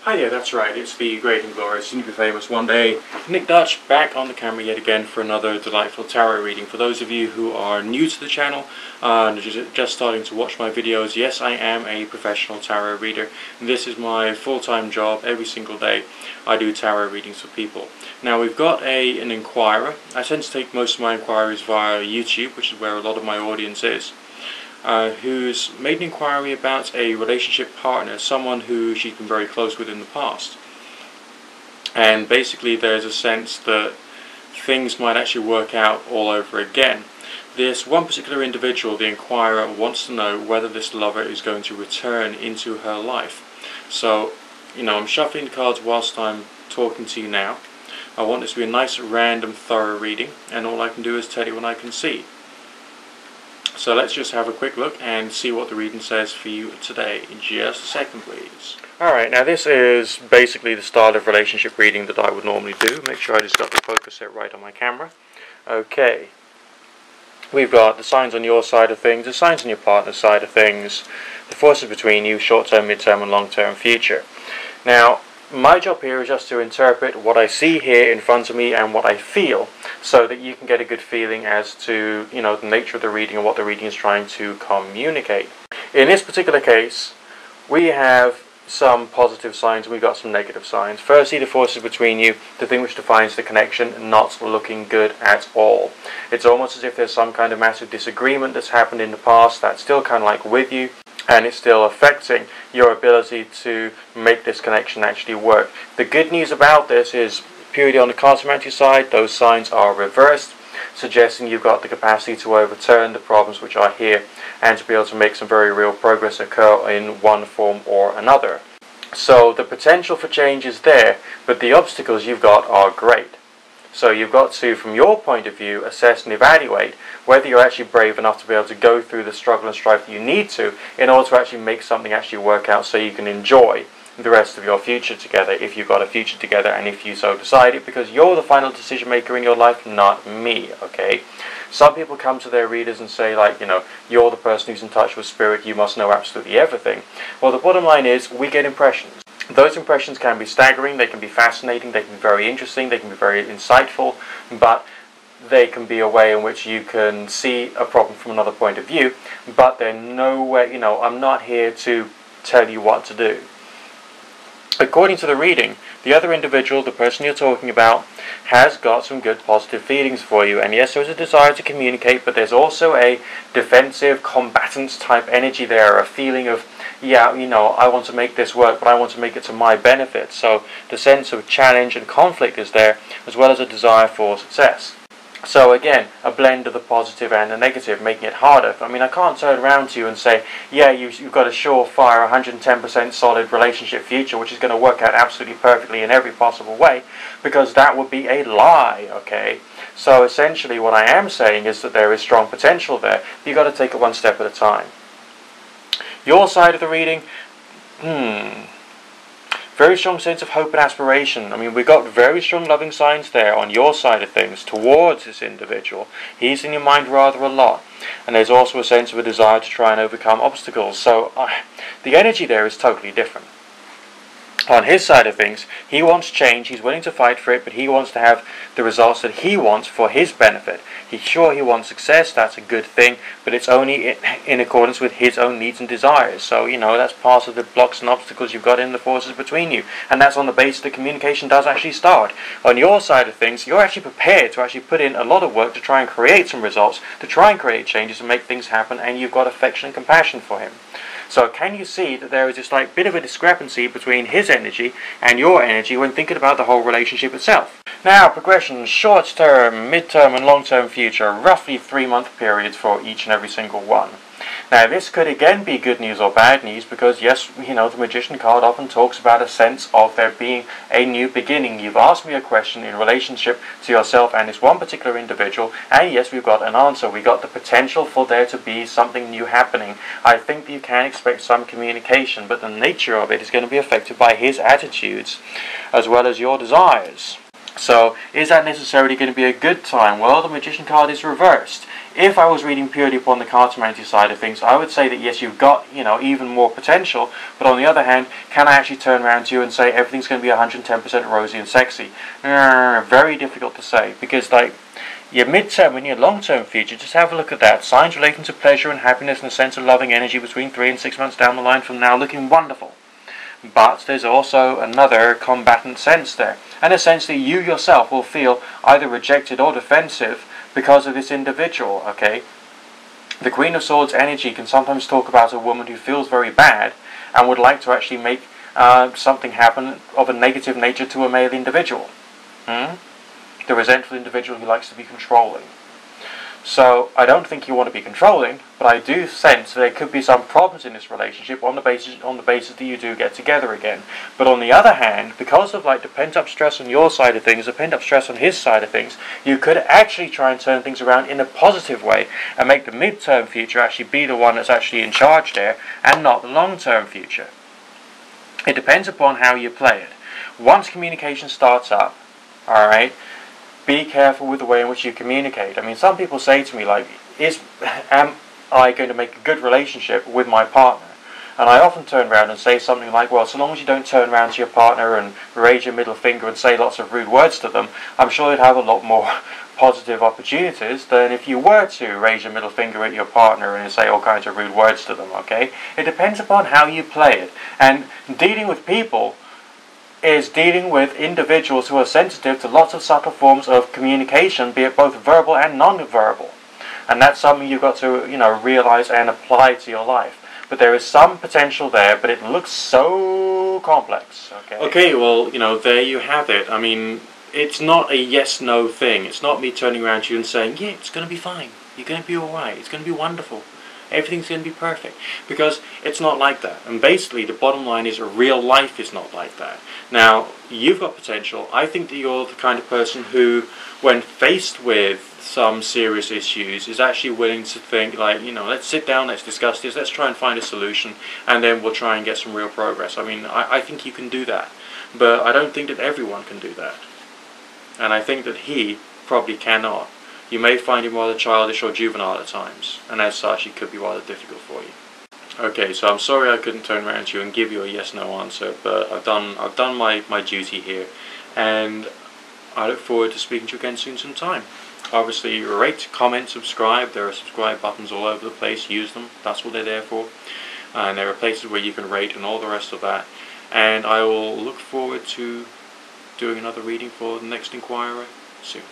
Hi, yeah, that's right. It's the great and glorious, soon to be famous one day, Nick Dutch, back on the camera yet again for another delightful tarot reading. For those of you who are new to the channel and just starting to watch my videos, yes, I am a professional tarot reader. This is my full-time job. Every single day I do tarot readings for people. Now we've got an inquirer. I tend to take most of my inquiries via YouTube, which is where a lot of my audience is. Who's made an inquiry about a relationship partner, someone who she's been very close with in the past. And basically there's a sense that things might actually work out all over again. This one particular individual, the inquirer, wants to know whether this lover is going to return into her life. So, I'm shuffling the cards whilst I'm talking to you now. I want this to be a nice, random, thorough reading, and all I can do is tell you what I can see. So let's just have a quick look and see what the reading says for you today. Just a second, please. Alright, now this is basically the style of relationship reading that I would normally do. Make sure I just got the focus set right on my camera. Okay. We've got the signs on your side of things, the signs on your partner's side of things, the forces between you, short-term, mid-term and long-term future. Now, my job here is just to interpret what I see here in front of me and what I feel, so that you can get a good feeling as to, the nature of the reading and what the reading is trying to communicate. In this particular case, we have some positive signs and we've got some negative signs. Firstly, the forces between you, the thing which defines the connection, not looking good at all. It's almost as if there's some kind of massive disagreement that's happened in the past that's still kind of like with you, and it's still affecting your ability to make this connection actually work. The good news about this is, purely on the cartomancy side, those signs are reversed, suggesting you've got the capacity to overturn the problems which are here and to be able to make some very real progress occur in one form or another. So the potential for change is there, but the obstacles you've got are great. So you've got to, from your point of view, assess and evaluate whether you're actually brave enough to be able to go through the struggle and strife that you need to in order to actually make something actually work out so you can enjoy the rest of your future together, if you've got a future together and if you so decide it, because you're the final decision maker in your life, not me, okay? Some people come to their readers and say, like, you're the person who's in touch with spirit, you must know absolutely everything. Well, the bottom line is, we get impressions. Those impressions can be staggering, they can be fascinating, they can be very interesting, they can be very insightful, but they can be a way in which you can see a problem from another point of view, but they're nowhere, I'm not here to tell you what to do. According to the reading, the other individual, the person you're talking about, has got some good positive feelings for you. And yes, there's a desire to communicate, but there's also a defensive, combatant type energy there, a feeling of, yeah, I want to make this work, but I want to make it to my benefit. So the sense of challenge and conflict is there, as well as a desire for success. So again, a blend of the positive and the negative, making it harder. I can't turn around to you and say, yeah, you've got a surefire, 110% solid relationship future, which is going to work out absolutely perfectly in every possible way, because that would be a lie, okay? So essentially what I am saying is that there is strong potential there, but you've got to take it one step at a time. Your side of the reading, very strong sense of hope and aspiration. We've got very strong loving signs there on your side of things towards this individual. He's in your mind rather a lot. And there's also a sense of a desire to try and overcome obstacles. So the energy there is totally different. On his side of things, he wants change, he's willing to fight for it, but he wants to have the results that he wants for his benefit. He's sure he wants success, that's a good thing, but it's only in accordance with his own needs and desires. So, that's part of the blocks and obstacles you've got in the forces between you. And that's on the basis that communication does actually start. On your side of things, you're actually prepared to actually put in a lot of work to try and create some results, to try and create changes and make things happen, and you've got affection and compassion for him. So can you see that there is this bit of a discrepancy between his energy and your energy when thinking about the whole relationship itself? Now, progression, short term, mid term and long term future, roughly 3-month periods for each and every single one. Now this could again be good news or bad news, because yes, the Magician card often talks about a sense of there being a new beginning. You've asked me a question in relationship to yourself and this one particular individual, and yes, we've got an answer. We got the potential for there to be something new happening. I think that you can expect some communication, but the nature of it is going to be affected by his attitudes as well as your desires. So, is that necessarily going to be a good time? Well, the Magician card is reversed. if I was reading purely upon the cartomancy side of things, I would say that yes, you've got, you know, even more potential, but on the other hand, can I actually turn around to you and say everything's going to be 110% rosy and sexy? Very difficult to say, because like, your midterm and your long-term future, just have a look at that. Signs relating to pleasure and happiness and a sense of loving energy between 3 and 6 months down the line from now, looking wonderful. But there's also another combatant sense there, and essentially you yourself will feel either rejected or defensive because of this individual, okay? The Queen of Swords energy can sometimes talk about a woman who feels very bad and would like to actually make something happen of a negative nature to a male individual. The resentful individual who likes to be controlling. So I don't think you want to be controlling, but I do sense that there could be some problems in this relationship on the basis that you do get together again. But on the other hand, because of like the pent-up stress on your side of things, the pent-up stress on his side of things, you could actually try and turn things around in a positive way and make the midterm future actually be the one that's actually in charge there and not the long-term future. It depends upon how you play it. Once communication starts up, alright, be careful with the way in which you communicate. I mean, some people say to me, like, am I going to make a good relationship with my partner? And I often turn around and say something like, well, so long as you don't turn around to your partner and raise your middle finger and say lots of rude words to them, I'm sure you'd have a lot more positive opportunities than if you were to raise your middle finger at your partner and say all kinds of rude words to them, okay? It depends upon how you play it. And dealing with people is dealing with individuals who are sensitive to lots of subtle forms of communication, be it both verbal and non-verbal. And that's something you've got to, you know, realize and apply to your life. But there is some potential there, but it looks so complex. Okay, well, you know, there you have it. I mean, it's not a yes-no thing. It's not me turning around to you and saying, yeah, it's going to be fine. You're going to be alright. It's going to be wonderful. Everything's going to be perfect. Because it's not like that. And basically, the bottom line is real life is not like that. Now, you've got potential. I think that you're the kind of person who, when faced with some serious issues, is actually willing to think like, you know, let's sit down, let's discuss this, let's try and find a solution, and then we'll try and get some real progress. I mean, I think you can do that. But I don't think that everyone can do that. And I think that he probably cannot. You may find him rather childish or juvenile at times, and as such, it could be rather difficult for you. Okay, so I'm sorry I couldn't turn around to you and give you a yes/no answer, but I've done my duty here, and I look forward to speaking to you again soon sometime. Obviously, rate, comment, subscribe. There are subscribe buttons all over the place. Use them. That's what they're there for. And there are places where you can rate and all the rest of that. And I will look forward to doing another reading for the next inquirer soon.